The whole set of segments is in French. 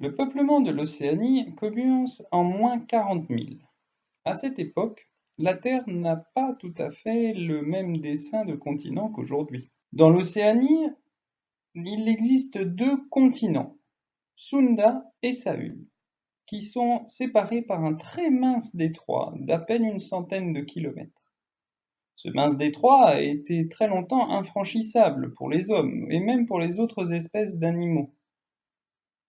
Le peuplement de l'Océanie commence en -40 000. À cette époque, la Terre n'a pas tout à fait le même dessin de continent qu'aujourd'hui. Dans l'Océanie, il existe deux continents, Sunda et Sahul, qui sont séparés par un très mince détroit d'à peine une centaine de kilomètres. Ce mince détroit a été très longtemps infranchissable pour les hommes et même pour les autres espèces d'animaux.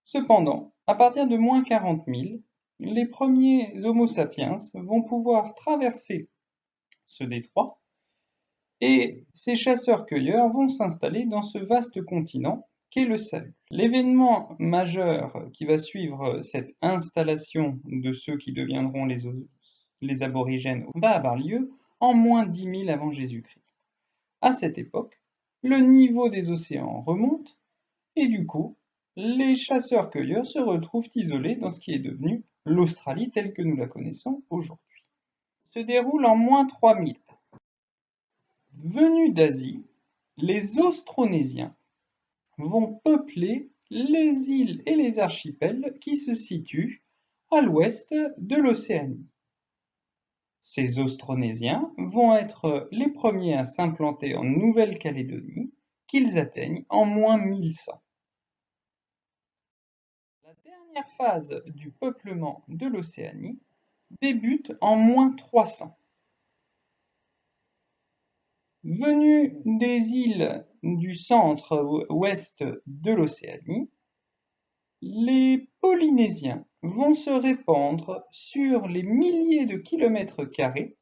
Cependant, à partir de -40 000, les premiers Homo sapiens vont pouvoir traverser ce détroit et ces chasseurs-cueilleurs vont s'installer dans ce vaste continent qu'est le Sahul. L'événement majeur qui va suivre cette installation de ceux qui deviendront les aborigènes va avoir lieu en -10 000 avant Jésus-Christ. À cette époque, le niveau des océans remonte et du coup, les chasseurs-cueilleurs se retrouvent isolés dans ce qui est devenu l'Australie telle que nous la connaissons aujourd'hui. Se déroule en -3000. Venus d'Asie, les Austronésiens vont peupler les îles et les archipels qui se situent à l'ouest de l'Océanie. Ces Austronésiens vont être les premiers à s'implanter en Nouvelle-Calédonie, qu'ils atteignent en -1100. La dernière phase du peuplement de l'Océanie débute en -300. Venus des îles du centre-ouest de l'Océanie, les Polynésiens vont se répandre sur les milliers de kilomètres carrés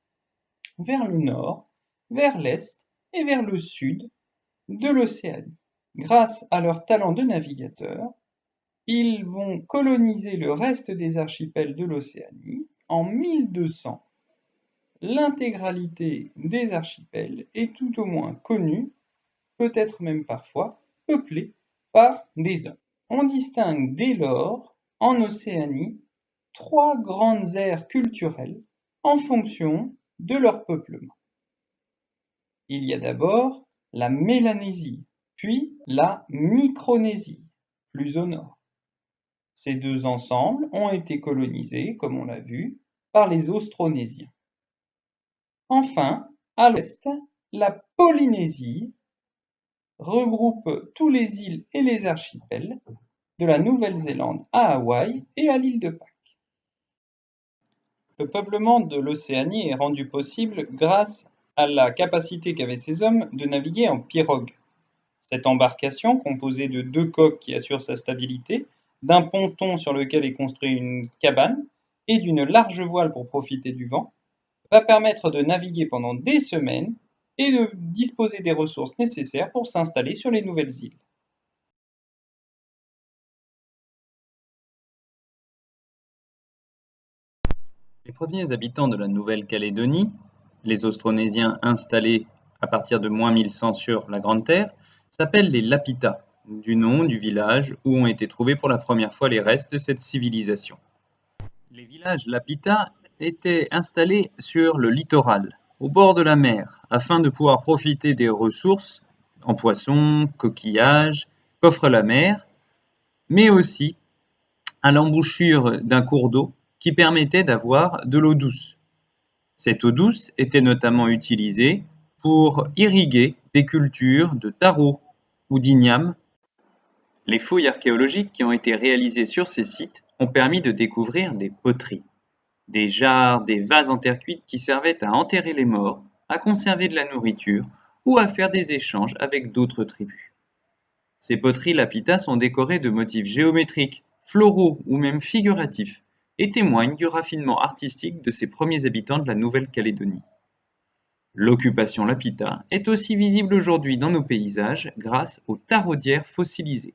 vers le nord, vers l'est et vers le sud de l'Océanie. Grâce à leur talent de navigateurs, ils vont coloniser le reste des archipels de l'Océanie. En 1200, l'intégralité des archipels est tout au moins connue, peut-être même parfois peuplée par des hommes. On distingue dès lors, en Océanie, trois grandes aires culturelles en fonction de leur peuplement. Il y a d'abord la Mélanésie, puis la Micronésie, plus au nord. Ces deux ensembles ont été colonisés, comme on l'a vu, par les Austronésiens. Enfin, à l'ouest, la Polynésie regroupe tous les îles et les archipels de la Nouvelle-Zélande à Hawaï et à l'île de Pâques. Le peuplement de l'Océanie est rendu possible grâce à la capacité qu'avaient ces hommes de naviguer en pirogue. Cette embarcation, composée de deux coques qui assurent sa stabilité, d'un ponton sur lequel est construite une cabane et d'une large voile pour profiter du vent, va permettre de naviguer pendant des semaines et de disposer des ressources nécessaires pour s'installer sur les nouvelles îles. Les premiers habitants de la Nouvelle-Calédonie, les Austronésiens installés à partir de -1100 sur la Grande Terre, s'appellent les Lapita, du nom du village où ont été trouvés pour la première fois les restes de cette civilisation. Les villages Lapita étaient installés sur le littoral, au bord de la mer, afin de pouvoir profiter des ressources en poissons, coquillages, qu'offre la mer, mais aussi à l'embouchure d'un cours d'eau qui permettait d'avoir de l'eau douce. Cette eau douce était notamment utilisée pour irriguer des cultures de taro ou d'igname. Les fouilles archéologiques qui ont été réalisées sur ces sites ont permis de découvrir des poteries, des jarres, des vases en terre cuite qui servaient à enterrer les morts, à conserver de la nourriture ou à faire des échanges avec d'autres tribus. Ces poteries Lapita sont décorées de motifs géométriques, floraux ou même figuratifs et témoignent du raffinement artistique de ces premiers habitants de la Nouvelle-Calédonie. L'occupation Lapita est aussi visible aujourd'hui dans nos paysages grâce aux taraudières fossilisées.